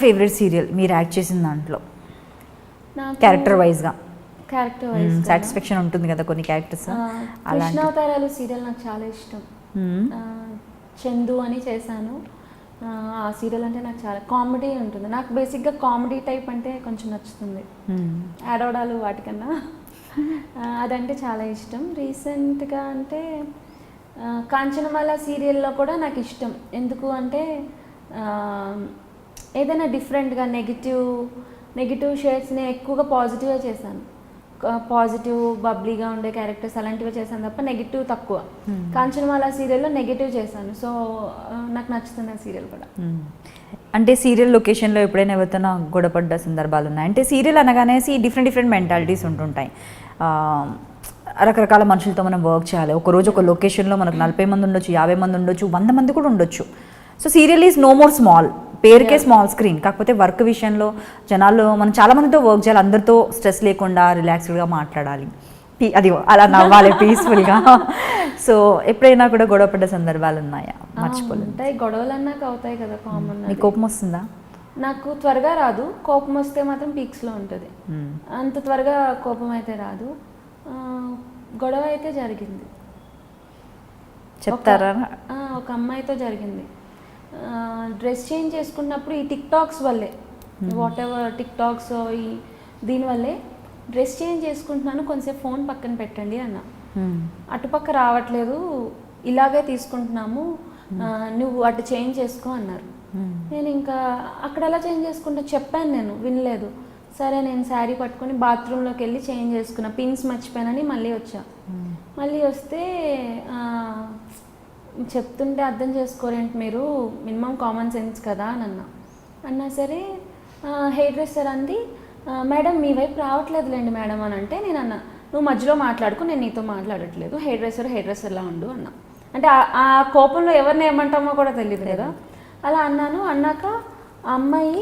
Favourite serial మీరు act చేసిన దాంట్లో క్యారెక్టర్ వైజ్గా సాటిస్ఫాక్షన్ ఉంటుంది కదా కొన్ని క్యారెక్టర్స్? కృష్ణావతారాలు సీరియల్ నాకు చాలా ఇష్టం. చందు అని చేశాను. ఆ సీరియల్ అంటే నాకు చాలా కామెడీ ఉంటుంది. నాకు బేసిక్గా కామెడీ టైప్ అంటే కొంచెం నచ్చుతుంది, ఆడవడాలు వాటికన్నా. అదంటే చాలా ఇష్టం. రీసెంట్గా అంటే కాంచనమాల సీరియల్లో కూడా నాకు ఇష్టం. ఎందుకు అంటే ఏదైనా డిఫరెంట్గా నెగిటివ్ షేడ్స్ని ఎక్కువగా పాజిటివ్గా చేశాను. పాజిటివ్ బబ్లీగా ఉండే క్యారెక్టర్స్ అలాంటివి చేశాను తప్ప నెగిటివ్ తక్కువ. కాంచనమాల సీరియల్లో నెగిటివ్ చేశాను. సో నాకు నచ్చుతుంది ఆ సీరియల్ కూడా. అంటే సీరియల్ లొకేషన్లో ఎప్పుడైనా ఎవరితోనా గొడవపడ్డ సందర్భాలు ఉన్నాయి? అంటే సీరియల్ అనగానే డిఫరెంట్ మెంటాలిటీస్ ఉంటుంటాయి. రకరకాల మనుషులతో మనం వర్క్ చేయాలి. ఒకరోజు ఒక లొకేషన్లో మనకు 40 మంది ఉండొచ్చు, 50 మంది ఉండొచ్చు, 100 మంది కూడా ఉండొచ్చు. So serial is no more small, పేరుకే స్మాల్ స్క్రీన్. కాకపోతే వర్క్ విషయంలో జనాలు మనం చాలా మందితో వర్క్ చేయాలి, అందరితో స్ట్రెస్ లేకుండా రిలాక్స్డ్గా మాట్లాడాలి, అది అలా నవ్వాలి పీస్ఫుల్గా. సో ఎప్పుడైనా కూడా గొడవపడ్డ సందర్భాలు ఉన్నాయా? మర్చిపోలేదు. గొడవలు అన్నాక అవుతాయి కదా కామన్. నీకు కోపం వస్తుందా? నాకు త్వరగా రాదు. కోపం వస్తే మాత్రం పీక్స్లో ఉంటుంది. అంత త్వరగా కోపం అయితే రాదు. గొడవ అయితే జరిగింది. చెప్తారా? ఒక అమ్మాయితో జరిగింది. డ్రెస్ చేంజ్ చేసుకున్నప్పుడు ఈ టిక్టాక్స్ వల్లే, వాట్ ఎవర్ టిక్టాక్స్ ఈ దీనివల్లే డ్రెస్ చేంజ్ చేసుకుంటున్నాను, కొంచెంసేపు ఫోన్ పక్కన పెట్టండి అన్న. అటుపక్క రావట్లేదు, ఇలాగే తీసుకుంటున్నాము, నువ్వు అటు చేంజ్ చేసుకో అన్నారు. నేను ఇంకా అక్కడ ఎలా చేంజ్ చేసుకుంటా చెప్పాను, నేను వినలేదు. సరే నేను శారీ పట్టుకొని బాత్రూంలోకి వెళ్ళి చేంజ్ చేసుకున్నా. పిన్స్ మర్చిపోయానని మళ్ళీ వచ్చా. మళ్ళీ వస్తే చెప్తుంటే అర్థం చేసుకోరేంటి మీరు, మినిమం కామన్ సెన్స్ కదా అని అన్నా. సరే హెయిర్ డ్రెస్సర్ అంది, మేడం మీ వైపు రావట్లేదులేండి మేడం అని అంటే, నేను అన్నా నువ్వు మధ్యలో మాట్లాడుకు, నేను నీతో మాట్లాడట్లేదు, హెయిర్ డ్రెస్సర్లా ఉండు అన్నా. అంటే ఆ కోపంలో ఎవరిని ఏమంటామో కూడా తెలియదు కదా. అలా అన్నాను. అన్నాక ఆ అమ్మాయి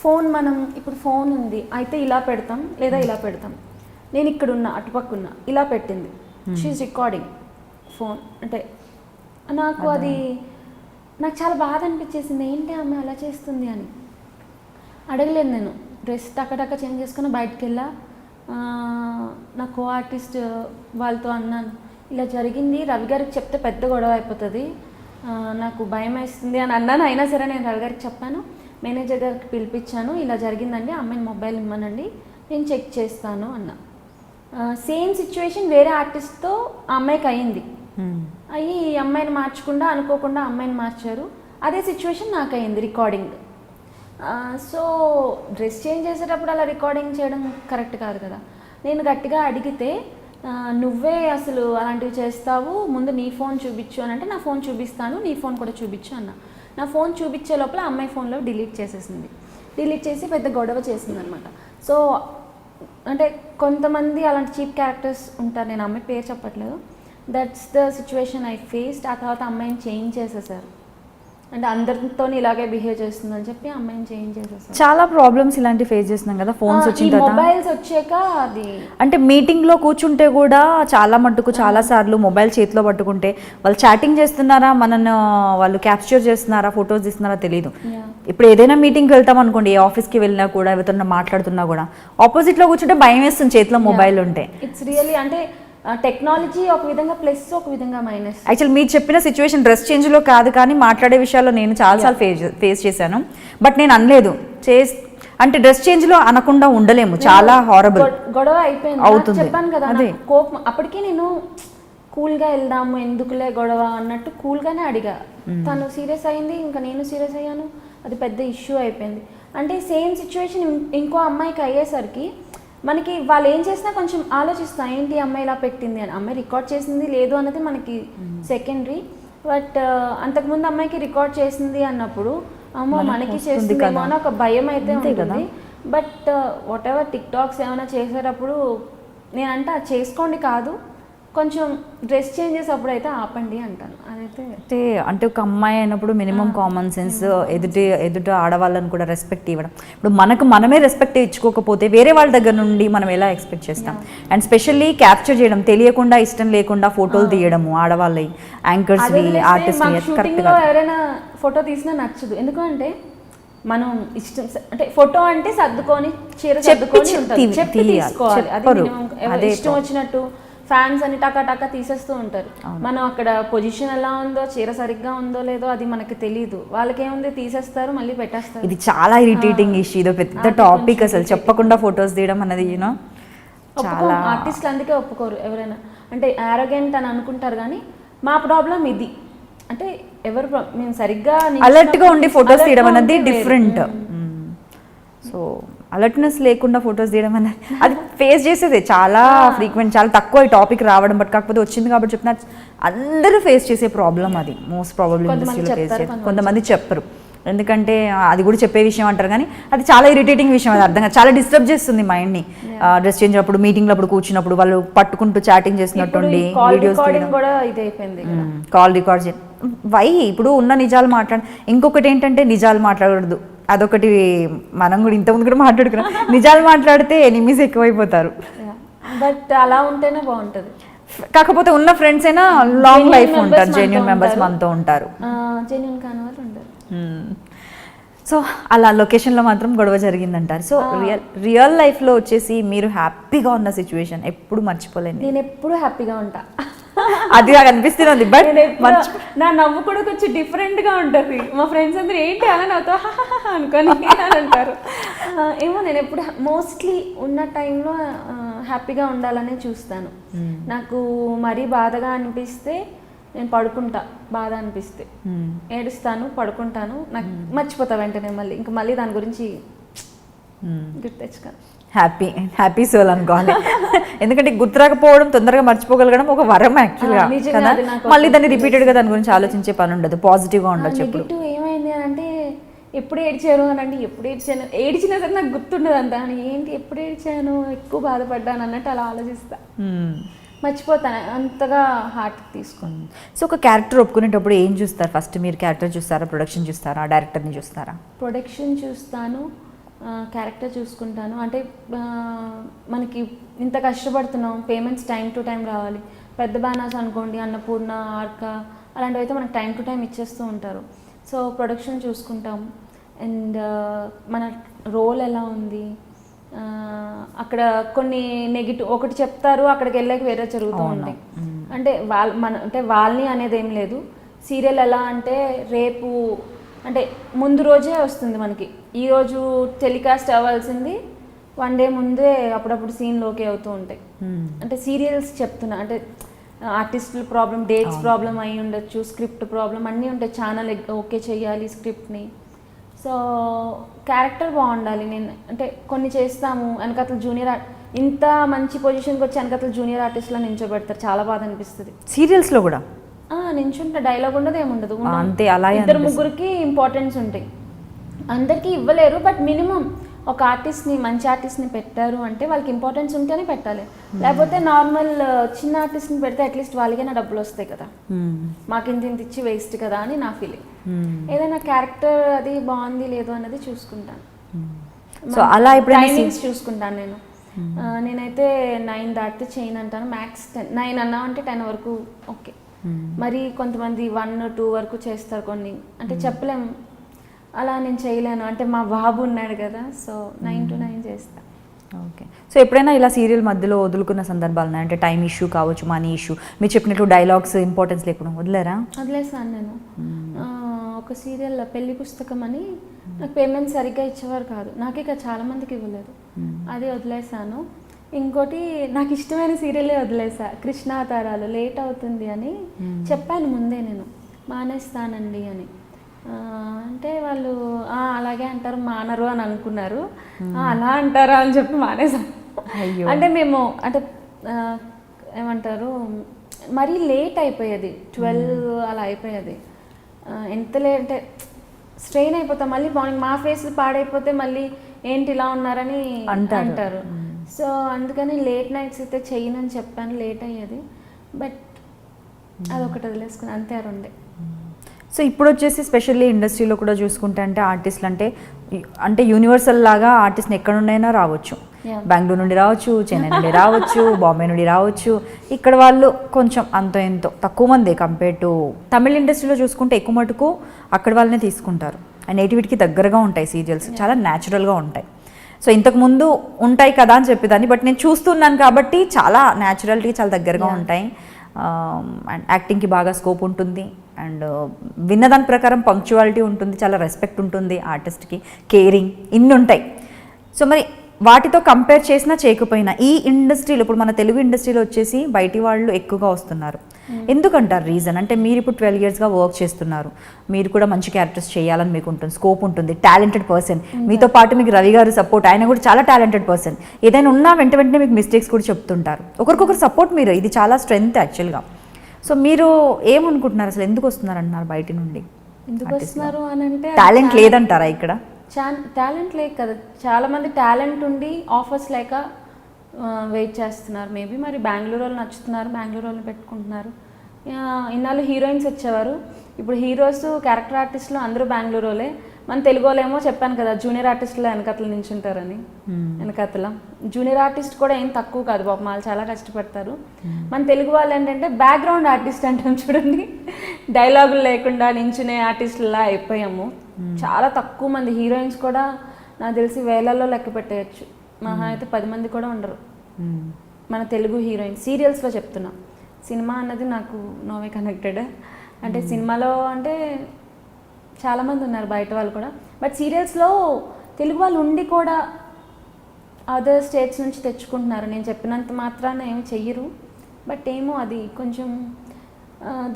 ఫోన్, మనం ఇప్పుడు ఫోన్ ఉంది అయితే ఇలా పెడతాం లేదా ఇలా పెడతాం, నేను ఇక్కడున్నా అటుపక్కున్నా ఇలా పెట్టింది, షీఈ్ రికార్డింగ్ ఫోన్. అంటే నాకు చాలా బాధ అనిపించేసింది, ఏంటి అమ్మాయి అలా చేస్తుంది అని. అడగలేదు నేను. డ్రెస్ టక్క చేంజ్ చేసుకుని బయటకు వెళ్ళా. నా కో ఆర్టిస్ట్ వాళ్ళతో అన్నాను, ఇలా జరిగింది, రవి గారికి చెప్తే పెద్ద గొడవ అయిపోతుంది, నాకు భయం వేస్తుంది అని అన్నాను. అయినా సరే నేను రవి గారికి చెప్పాను, మేనేజర్ గారికి పిలిపించాను, ఇలా జరిగిందండి, అమ్మాయిని మొబైల్ ఇమ్మనండి, నేను చెక్ చేస్తాను అన్నా. సేమ్ సిచ్యువేషన్ వేరే ఆర్టిస్ట్తో ఆ అమ్మాయికి అయ్యింది. అయ్యి ఈ అమ్మాయిని మార్చకుండా అనుకోకుండా అమ్మాయిని మార్చారు. అదే సిచ్యువేషన్ నాకు అయింది రికార్డింగ్. సో డ్రెస్ చేంజ్ చేసేటప్పుడు అలా రికార్డింగ్ చేయడం కరెక్ట్ కాదు కదా. నేను గట్టిగా అడిగితే, నువ్వే అసలు అలాంటివి చేస్తావు, ముందు నీ ఫోన్ చూపించు అని అంటే, నా ఫోన్ చూపిస్తాను, నీ ఫోన్ కూడా చూపించు అన్న. నా ఫోన్ చూపించే లోపల అమ్మాయి ఫోన్లో డిలీట్ చేసేసింది. డిలీట్ చేసి పెద్ద గొడవ చేసింది అనమాట. సో అంటే కొంతమంది అలాంటి చీప్ క్యారెక్టర్స్ ఉంటారు, నేను అమ్మాయి పేరు చెప్పట్లేదు. That's the situation I faced. ఆ తర్వాత అమ్మాయిని చేంజ్ చేసేసారు. అంటే అందరితో ఇలాగే బిహేవ్ చేస్తుందని చెప్పి అమ్మాయిని చేంజ్ చేసేసారు. చాలా ప్రాబ్లమ్స్ ఇలాంటి ఫేస్ చేస్తున్నాం కదా ఫోన్స్ వచ్చిన తర్వాత. మొబైల్స్ వచ్చాక అది అంటే మీటింగ్లో కూర్చుంటే కూడా చాలా మట్టుకు చాలా సార్లు మొబైల్ చేతిలో పట్టుకుంటే వాళ్ళు చాటింగ్ చేస్తున్నారా, మనను వాళ్ళు క్యాప్చర్ చేస్తున్నారా, ఫొటోస్ తీస్తున్నారా తెలియదు. ఇప్పుడు ఏదైనా మీటింగ్కి వెళ్తాం అనుకోండి, ఏ ఆఫీస్కి వెళ్ళినా కూడా ఎవరితో మాట్లాడుతున్నా కూడా ఆపోజిట్లో కూర్చుంటే భయం వేస్తుంది చేతిలో మొబైల్ ఉంటే. ఇట్స్ రియల్లీ అంటే టెక్నాలజీ ఒక విధంగా ప్లస్, ఒక విధంగా మైనస్. యాక్చువల్ మీరు చెప్పిన సిచ్యువేషన్ డ్రెస్ చేంజ్లో కాదు, కానీ మాట్లాడే విషయాల్లో నేను చాలాసార్లు ఫేస్ చేశాను. బట్ నేను అనలేదు, అంటే డ్రెస్ చేంజ్లో అనకుండా ఉండలేము, చాలా హారబుల్ గొడవ అయిపోయింది అవుతుంది. చెప్పాను కదా కోపం. అప్పటికి నేను కూల్గా వెళ్దాము, ఎందుకులే గొడవ అన్నట్టు కూల్గానే అడిగా. తను సీరియస్ అయింది, ఇంకా నేను సీరియస్ అయ్యాను, అది పెద్ద ఇష్యూ అయిపోయింది. అంటే సేమ్ సిచ్యువేషన్ ఇంకో అమ్మాయికి అయ్యేసరికి మనకి వాళ్ళు ఏం చేసినా కొంచెం ఆలోచిస్తాం, ఏంటి అమ్మాయి ఇలా పెట్టింది అని. అమ్మాయి రికార్డ్ చేసింది లేదు అన్నది మనకి సెకండరీ. బట్ అంతకుముందు అమ్మాయికి రికార్డ్ చేసింది అన్నప్పుడు అమ్మో మనకి చేస్తుందేమో అని ఒక భయం అయితే ఉంటుంది. బట్ వాట్ ఎవర్ టిక్టాక్స్ ఏమైనా చేసేటప్పుడు నేనంటే అది చేసుకోండి కాదు, కొంచెం డ్రెస్ చేంజ్ చేసేటప్పుడు అయితే ఆపండి అంటాను. అదైతే అంటే ఒక అమ్మాయి అయినప్పుడు మినిమం కామన్ సెన్స్, ఎదుట ఆడవాళ్ళని కూడా రెస్పెక్ట్ ఇవ్వడం. ఇప్పుడు మనమే రెస్పెక్ట్ ఇచ్చుకోకపోతే వేరే వాళ్ళ దగ్గర నుండి మనం ఎలా ఎక్స్పెక్ట్ చేస్తాం? అండ్ స్పెషల్లీ క్యాప్చర్ చేయడం, తెలియకుండా ఇష్టం లేకుండా ఫోటోలు తీయడము, ఆడవాళ్ళవి యాంకర్స్వి, ఆర్టిస్ట్వి కరెక్ట్గా. ఎవరైనా ఫోటో తీసినా నచ్చదు. ఎందుకంటే మనం ఇష్టం అంటే ఫోటో అంటే సర్దుకొని చీర సర్దుకొని ఉంటుంది, చెప్పి తీసుకోవాలి. అది minimum. ఎవరి ఇష్టం వచ్చినట్టు ఫ్యాన్స్ అని టకా తీసేస్తూ ఉంటారు. మనం అక్కడ పొజిషన్ ఎలా ఉందో, చీర సరిగ్గా ఉందో లేదో అది మనకి తెలియదు. వాళ్ళకేముంది, తీసేస్తారు మళ్ళీ పెట్టేస్తారు. ఇది చాలా ఇరిటేటింగ్ ఇష్యూ, ఇదో పెద్ద టాపిక్ అసలు. చెప్పకుండా ఫొటోస్ తీయడం అనేది యూనో చాలా ఆర్టిస్టులు అందుకే ఒప్పుకోరు ఎవరైనా. అంటే యారోగెంట్ అని అనుకుంటారు, కానీ మా ప్రాబ్లం ఇది. అంటే ఎవరు మేము సరిగ్గా అలర్ట్గా ఉండి ఫొటోస్ తీయడం అనేది డిఫరెంట్. సో అలర్ట్నెస్ లేకుండా ఫొటోస్ తీయడం అనేది అది ఫేస్ చేసేదే చాలా ఫ్రీక్వెంట్, చాలా తక్కువ ఈ టాపిక్ రావడం. బట్ కాకపోతే వచ్చింది కాబట్టి చెప్తున్నా, అందరూ ఫేస్ చేసే ప్రాబ్లం అది. మోస్ట్ ప్రాబ్లమ్ ఇండస్ట్రీలో ఫేస్ చేసే. కొంతమంది చెప్పరు, ఎందుకంటే అది కూడా చెప్పే విషయం అంటారు, కానీ అది చాలా ఇరిటేటింగ్ విషయం. అది అర్థంగా చాలా డిస్టర్బ్ చేస్తుంది మైండ్ని. డ్రెస్ చేంజ్ అప్పుడు, మీటింగ్లో అప్పుడు కూర్చున్నప్పుడు వాళ్ళు పట్టుకుంటూ చాటింగ్ చేసినట్టుండి వీడియోస్ కాల్ రికార్డ్ చే వై ఇప్పుడు ఉన్న నిజాలు మాట్లాడ. ఇంకొకటి ఏంటంటే నిజాలు మాట్లాడకూడదు, అదొకటి. మనం కూడా ఇంతకుముందు కూడా మాట్లాడుకున్నాం, నిజాలు మాట్లాడితే ఎనిమీస్ ఎక్కువైపోతారు. బట్ అలా ఉంటేనే బాగుంటుంది. కాకపోతే ఉన్న ఫ్రెండ్స్ అయినా లాంగ్ లైఫ్ ఉంటారు, జెన్యూన్ మెంబర్స్ మనతో ఉంటారు. జెన్యూన్ కాని వాళ్ళు ఉండరు. సో అలా లొకేషన్లో మాత్రం గొడవ జరిగిందంటారు. సో రియల్ లైఫ్లో వచ్చేసి మీరు హ్యాపీగా ఉన్న సిచ్యువేషన్ ఎప్పుడు మర్చిపోలేదు? నేను ఎప్పుడు హ్యాపీగా ఉంటా, అది నాకు అనిపిస్తున్నది. బట్ నా నవ్వు కూడా కొంచెం డిఫరెంట్గా ఉంటుంది. మా ఫ్రెండ్స్ అందరూ ఏంటి అలా నాతో అనుకొని అని అంటారు. ఏమో నేను ఎప్పుడు మోస్ట్లీ ఉన్న టైంలో హ్యాపీగా ఉండాలనే చూస్తాను. నాకు మరీ బాధగా అనిపిస్తే నేను పడుకుంటా, బాధ అనిపిస్తే ఏడుస్తాను, పడుకుంటాను, నాకు మర్చిపోతా వెంటనే. మళ్ళీ దాని గురించి గుర్తు తెచ్చుకోను. హ్యాపీ సోల్ అనుకోవాలి. ఎందుకంటే గుర్తురాకపోవడం, తొందరగా మర్చిపోగలగడం ఒక వరం యాక్చువల్గా కదా. మళ్ళీ దాన్ని రిపీటెడ్గా దాని గురించి ఆలోచించే పని ఉండదు, పాజిటివ్గా ఉండొచ్చు. నెగిటివ్ ఏమైంది అని అంటే, ఎప్పుడు ఏడ్చారు అని అంటే, ఎప్పుడు ఏడ్చాను, ఏడ్చినా సరే నాకు గుర్తుండదు అంత. ఏంటి ఎప్పుడు ఏడ్చాను, ఎక్కువ బాధపడ్డాను అన్నట్టు అలా ఆలోచిస్తా, మర్చిపోతాను. అంతగా హార్ట్ తీసుకోండి. సో ఒక క్యారెక్టర్ ఒప్పుకునేటప్పుడు ఏం చూస్తారు ఫస్ట్? మీరు క్యారెక్టర్ చూస్తారా, ప్రొడక్షన్ చూస్తారా, డైరెక్టర్ని చూస్తారా? ప్రొడక్షన్ చూస్తాను, క్యారెక్టర్ చూసుకుంటాను. అంటే మనకి ఇంత కష్టపడుతున్నాం, పేమెంట్స్ టైం టు టైం రావాలి. పెద్ద బ్యానర్స్ అనుకోండి, అన్నపూర్ణ, ఆర్కా అలాంటివి అయితే మనకు టైం టు టైం ఇచ్చేస్తూ ఉంటారు. సో ప్రొడక్షన్ చూసుకుంటాం. అండ్ మన రోల్ ఎలా ఉంది, అక్కడ కొన్ని నెగిటివ్ ఒకటి చెప్తారు, అక్కడికి వెళ్ళాక వేరే జరుగుతూ ఉంటాయి. అంటే వాళ్ళని అనేది ఏం లేదు. సీరియల్ ఎలా అంటే రేపు అంటే ముందు రోజే వస్తుంది మనకి. ఈరోజు టెలికాస్ట్ అవ్వాల్సింది 1 day ముందే అప్పుడప్పుడు సీన్లు ఓకే అవుతూ ఉంటాయి. అంటే సీరియల్స్ చెప్తున్నా, అంటే ఆర్టిస్టుల ప్రాబ్లం, డేట్స్ ప్రాబ్లం అయి ఉండొచ్చు, స్క్రిప్ట్ ప్రాబ్లం అన్నీ ఉంటాయి. ఛానల్ ఓకే చేయాలి స్క్రిప్ట్ని. సో క్యారెక్టర్ బాగుండాలి. నేను అంటే కొన్ని చేస్తాము, వెనకతలు జూనియర్ ఇంత మంచి పొజిషన్కి వచ్చి వెనకతలు జూనియర్ ఆర్టిస్ట్లో నించోబెడతారు, చాలా బాధ అనిపిస్తుంది. సీరియల్స్లో కూడా నించుంటే డైలాగ్ ఉండదు, ఏముండదు. అంతే, అలా 2-3కి ఇంపార్టెన్స్ ఉంటాయి, అందరికీ ఇవ్వలేరు. బట్ మినిమం ఒక ఆర్టిస్ట్ని, మంచి ఆర్టిస్ట్ని పెట్టారు అంటే వాళ్ళకి ఇంపార్టెన్స్ ఉంటేనే పెట్టాలి. లేకపోతే నార్మల్ చిన్న ఆర్టిస్ట్ని పెడితే అట్లీస్ట్ వాళ్ళకైనా డబ్బులు వస్తాయి కదా, మాకు ఇంత ఇచ్చి వేస్ట్ కదా అని నా ఫీలింగ్. ఏదైనా క్యారెక్టర్ అది బాగుంది లేదో అన్నది చూసుకుంటాను. సో అలా ఇప్పుడు టైమింగ్స్ చూసుకుంటాను నేను. నేనైతే 9 దాటితే చేయను అంటాను, మ్యాక్స్ 10. 9 అన్నా అంటే 10 వరకు ఓకే. మరి కొంతమంది 1-2 వరకు చేస్తారు కొన్ని, అంటే చెప్పలేము. అలా నేను చేయలేను, అంటే మా బాబు ఉన్నాడు కదా. సో 9 to 9 చేస్తా. ఓకే. సో ఎప్పుడైనా ఇలా సీరియల్ మధ్యలో వదులుకున్న సందర్భాలు ఉన్నాయి? అంటే టైం ఇష్యూ కావచ్చు, మనీ ఇష్యూ, మీరు చెప్పినట్టు డైలాగ్స్ ఇంపార్టెన్స్ లేకుండా వదిలేరా? వదిలేసాను నేను. ఒక సీరియల్ పెళ్లి పుస్తకం అని నాకు పేమెంట్ సరిగ్గా ఇచ్చేవారు కాదు, నాకే కాదు చాలా మందికి ఇవ్వలేదు, అది వదిలేసాను. ఇంకోటి నాకు ఇష్టమైన సీరియలే వదిలేసా, కృష్ణావతారాలు. లేట్ అవుతుంది అని చెప్పాను ముందే నేను, మానేస్తానండి అని. అంటే వాళ్ళు అలాగే అంటారు, మానరు అని అనుకున్నారు. అలా అంటారా అని చెప్పి మానేసాను. అంటే మేము అంటే ఏమంటారు, మరీ లేట్ అయిపోయేది, 12 అలా అయిపోయేది. ఎంత లేట్ అంటే స్ట్రెయిన్ అయిపోతాం. మళ్ళీ మార్నింగ్ మా ఫేస్లు పాడైపోతే మళ్ళీ ఏంటి ఇలా ఉన్నారని అంటారు. సో అందుకని లేట్ నైట్స్ అయితే చెయ్యనని చెప్పాను, లేట్ అయ్యేది. బట్ అదొకటి వదిలేసుకుని అంతే, 2. సో ఇప్పుడు వచ్చేసి స్పెషల్లీ ఇండస్ట్రీలో కూడా చూసుకుంటే అంటే ఆర్టిస్టులు అంటే యూనివర్సల్ లాగా ఆర్టిస్ట్ని ఎక్కడ నుండైనా రావచ్చు. బెంగళూరు నుండి రావచ్చు, చెన్నై నుండి రావచ్చు, బాంబే నుండి రావచ్చు. ఇక్కడ వాళ్ళు కొంచెం అంతో ఎంతో తక్కువ మంది కంపేర్ టు తమిళ ఇండస్ట్రీలో చూసుకుంటే ఎక్కువ మటుకు అక్కడ వాళ్ళనే తీసుకుంటారు. అండ్ నేటివిటీకి దగ్గరగా ఉంటాయి సీరియల్స్, చాలా న్యాచురల్గా ఉంటాయి. సో ఇంతకుముందు ఉంటాయి కదా అని చెప్పేదాన్ని, బట్ నేను చూస్తున్నాను కాబట్టి చాలా న్యాచురాలిటీ చాలా దగ్గరగా ఉంటాయి. అండ్ యాక్టింగ్కి బాగా స్కోప్ ఉంటుంది. అండ్ విన్నదాని ప్రకారం పంక్చువాలిటీ ఉంటుంది, చాలా రెస్పెక్ట్ ఉంటుంది ఆర్టిస్ట్కి, కేరింగ్, ఇన్ని ఉంటాయి. సో మరి వాటితో కంపేర్ చేసినా చేయకపోయినా ఈ ఇండస్ట్రీలో, ఇప్పుడు మన తెలుగు ఇండస్ట్రీలో వచ్చేసి బయటి వాళ్ళు ఎక్కువగా వస్తున్నారు. ఎందుకంటారు రీజన్? అంటే మీరు ఇప్పుడు 12 yearsగా వర్క్ చేస్తున్నారు, మీరు కూడా మంచి క్యారెక్టర్స్ చేయాలని మీకు ఉంటుంది, స్కోప్ ఉంటుంది, టాలెంటెడ్ పర్సన్. మీతో పాటు మీకు రవి గారు సపోర్ట్, ఆయన కూడా చాలా టాలెంటెడ్ పర్సన్. ఏదైనా ఉన్నా వెంటనే మీకు మిస్టేక్స్ కూడా చెప్తుంటారు. ఒకరికొకరు సపోర్ట్ మీరు, ఇది చాలా స్ట్రెంగ్త్ యాక్చువల్గా. సో మీరు ఏమనుకుంటున్నారు, అసలు ఎందుకు వస్తున్నారు అంటున్నారు బయట నుండి? ఎందుకు వస్తున్నారు అని అంటే టాలెంట్ లేదంటారా ఇక్కడ? టాలెంట్ లేక కదా, చాలామంది టాలెంట్ ఉండి ఆఫర్స్ లేక వెయిట్ చేస్తున్నారు. మేబీ మరి బెంగళూరు వాళ్ళు నచ్చుతున్నారు, బెంగళూరు వాళ్ళు పెట్టుకుంటున్నారు. ఇన్నాళ్ళు హీరోయిన్స్ వచ్చేవారు, ఇప్పుడు హీరోస్, క్యారెక్టర్ ఆర్టిస్టులు అందరూ బెంగళూరు వాళ్ళే. మన తెలుగు వాళ్ళేమో చెప్పాను కదా జూనియర్ ఆర్టిస్టులు వెనకతలు నించుంటారని. వెనకతల జూనియర్ ఆర్టిస్ట్ కూడా ఏం తక్కువ కాదు పాపం, వాళ్ళు చాలా కష్టపడతారు. మన తెలుగు వాళ్ళు ఏంటంటే బ్యాక్గ్రౌండ్ ఆర్టిస్ట్ అంటాం చూడండి, డైలాగులు లేకుండా నించునే ఆర్టిస్టులా అయిపోయాము. చాలా తక్కువ మంది హీరోయిన్స్ కూడా నాకు తెలిసి వేలల్లో లెక్క పెట్టేయచ్చు, మహా అయితే 10 మంది కూడా ఉండరు మన తెలుగు హీరోయిన్స్. సీరియల్స్లో చెప్తున్నా, సినిమా అన్నది నాకు నోవే కనెక్టెడ్. అంటే సినిమాలో అంటే చాలామంది ఉన్నారు బయట వాళ్ళు కూడా, బట్ సీరియల్స్లో తెలుగు వాళ్ళు ఉండి కూడా అదర్ స్టేట్స్ నుంచి తెచ్చుకుంటున్నారు. నేను చెప్పినంత మాత్రాన ఏమి చెయ్యరు, బట్ ఏమో అది కొంచెం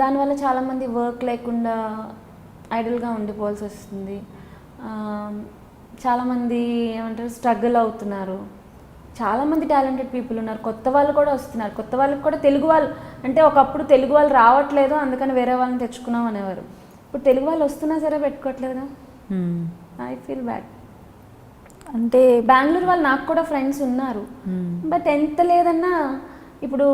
దానివల్ల చాలామంది వర్క్ లేకుండా ఐడల్గా ఉండిపోవాల్సి వస్తుంది. చాలామంది ఏమంటారు స్ట్రగుల్ అవుతున్నారు. చాలామంది టాలెంటెడ్ పీపుల్ ఉన్నారు, కొత్త వాళ్ళు కూడా వస్తున్నారు. కొత్త వాళ్ళకి కూడా తెలుగు వాళ్ళు అంటే ఒకప్పుడు తెలుగు వాళ్ళు రావట్లేదు అందుకని వేరే వాళ్ళని తెచ్చుకున్నాం అనేవారు. ఇప్పుడు తెలుగు వాళ్ళు వస్తున్నా సరే పెట్టుకోవట్లేదుగా. I feel bad. అంటే బెంగళూరు వాళ్ళు నాకు కూడా ఫ్రెండ్స్ ఉన్నారు, బట్ ఎంత లేదన్నా ఇప్పుడు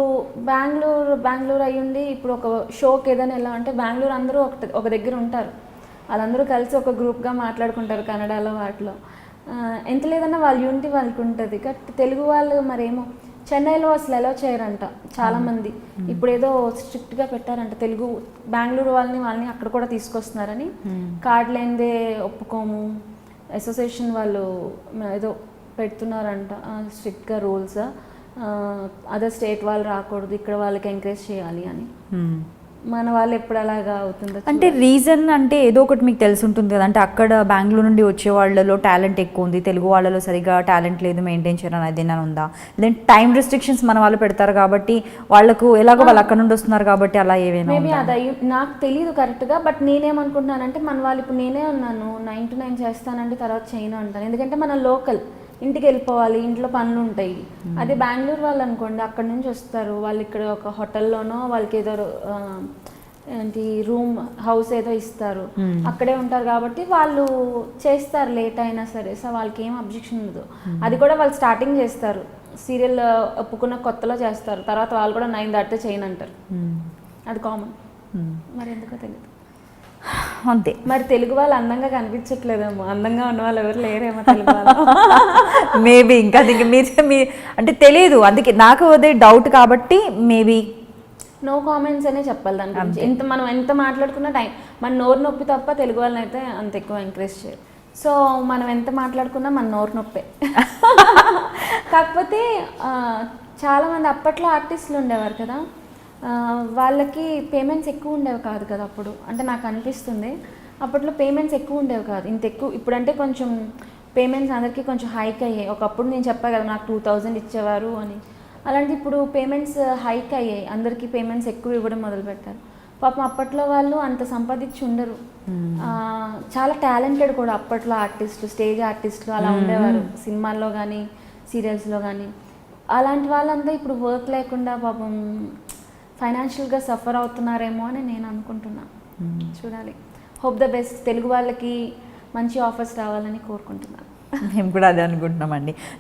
బెంగళూరు అయ్యుండి ఇప్పుడు ఒక షోకి ఏదైనా ఎలా అంటే బెంగళూరు అందరూ ఒక దగ్గర ఉంటారు, వాళ్ళందరూ కలిసి ఒక గ్రూప్గా మాట్లాడుకుంటారు కన్నడలో వాటిలో. ఎంత లేదన్నా వాళ్ళ యూనిటీ వాళ్ళకి ఉంటుంది. బట్ తెలుగు వాళ్ళు మరేమో చెన్నైలో అసలు ఎలా చేయరంట చాలామంది. ఇప్పుడు ఏదో స్ట్రిక్ట్గా పెట్టారంట తెలుగు బెంగళూరు వాళ్ళని అక్కడ కూడా తీసుకొస్తున్నారని. కార్డు లేనిదే ఒప్పుకోము, అసోసియేషన్ వాళ్ళు ఏదో పెడుతున్నారంట స్ట్రిక్ట్గా రూల్స్. అదర్ స్టేట్ వాళ్ళు రాకూడదు, ఇక్కడ వాళ్ళకి ఎంకరేజ్ చేయాలి అని. మన వాళ్ళు ఎప్పుడు అలాగా అవుతుందో అంటే రీజన్ అంటే ఏదో ఒకటి మీకు తెలిసి ఉంటుంది కదా. అంటే అక్కడ బెంగళూరు నుండి వచ్చే వాళ్ళలో టాలెంట్ ఎక్కువ ఉంది, తెలుగు వాళ్ళలో సరిగా టాలెంట్ లేదు, మెయింటైన్ చేయడం అనేది ఏమైనా ఉందా? లేదంటే టైం రెస్ట్రిక్షన్స్ మన వాళ్ళు పెడతారు కాబట్టి వాళ్ళకు ఎలాగో వాళ్ళు అక్కడ నుండి వస్తున్నారు కాబట్టి అలా ఏమైనా? మేబీ అది నాకు తెలియదు కరెక్ట్గా, బట్ నేనేమనుకుంటున్నానంటే మన వాళ్ళు ఇప్పుడు నేనే ఉన్నాను 9 to 9 చేస్తానంటే తర్వాత చేయను అంటాను. ఎందుకంటే మన లోకల్ ఇంటికి వెళ్ళిపోవాలి, ఇంట్లో పనులు ఉంటాయి. అదే బెంగళూరు వాళ్ళు అనుకోండి అక్కడ నుంచి వస్తారు, వాళ్ళు ఇక్కడ ఒక హోటల్లోనో వాళ్ళకి ఏదో ఏంటి హౌస్ ఏదో ఇస్తారు, అక్కడే ఉంటారు కాబట్టి వాళ్ళు చేస్తారు లేట్ అయినా సరే. సో వాళ్ళకి ఏం అబ్జెక్షన్ ఉండదు. అది కూడా వాళ్ళు స్టార్టింగ్ చేస్తారు, సీరియల్ ఒప్పుకున్న కొత్తలో చేస్తారు, తర్వాత వాళ్ళు కూడా 9 దాటితే చేయను అంటారు. అది కామన్. మరి ఎందుకో తెలియదు అంతే. మరి తెలుగు వాళ్ళు అందంగా కనిపించట్లేదేమో, అందంగా ఉన్న వాళ్ళు ఎవరు లేరేమో తెలుగు వాళ్ళు. మేబీ ఇంకా మీరు అంటే తెలియదు, అందుకే నాకు అదే డౌట్ కాబట్టి మేబీ నో కామెంట్స్ అనే చెప్పాలి దాని గురించి. మనం ఎంత మాట్లాడుకున్న టైం మన నోరు నొప్పి తప్ప తెలుగు వాళ్ళని అయితే అంత ఎక్కువ ఎంకరేజ్ చేయరు. సో మనం ఎంత మాట్లాడుకున్నా మన నోరు నొప్పే. కాకపోతే చాలామంది అప్పట్లో ఆర్టిస్టులు ఉండేవారు కదా, వాళ్ళకి పేమెంట్స్ ఎక్కువ ఉండేవి కాదు కదా అప్పుడు. అంటే నాకు అనిపిస్తుంది అప్పట్లో పేమెంట్స్ ఎక్కువ ఉండేవి కాదు ఇంత ఎక్కువ. ఇప్పుడంటే కొంచెం పేమెంట్స్ అందరికీ కొంచెం హైక్ అయ్యాయి. ఒకప్పుడు నేను చెప్పాను కదా నాకు 2000 ఇచ్చేవారు అని, అలాంటి ఇప్పుడు పేమెంట్స్ హైక్ అయ్యాయి, అందరికీ పేమెంట్స్ ఎక్కువ ఇవ్వడం మొదలుపెట్టారు. పాపం అప్పట్లో వాళ్ళు అంత సంపాదించి ఉండరు. చాలా టాలెంటెడ్ కూడా అప్పట్లో ఆర్టిస్టులు, స్టేజ్ ఆర్టిస్టులు అలా ఉండేవారు, సినిమాల్లో కానీ సీరియల్స్లో కానీ. అలాంటి వాళ్ళంతా ఇప్పుడు వర్క్ లేకుండా పాపం ఫైనాన్షియల్గా సఫర్ అవుతున్నారేమో అని నేను అనుకుంటున్నా. చూడాలి. Hope the best. తెలుగు వాళ్ళకి మంచి ఆఫర్స్ రావాలని కోరుకుంటున్నాను. మేము కూడా అదే అనుకుంటున్నామండి.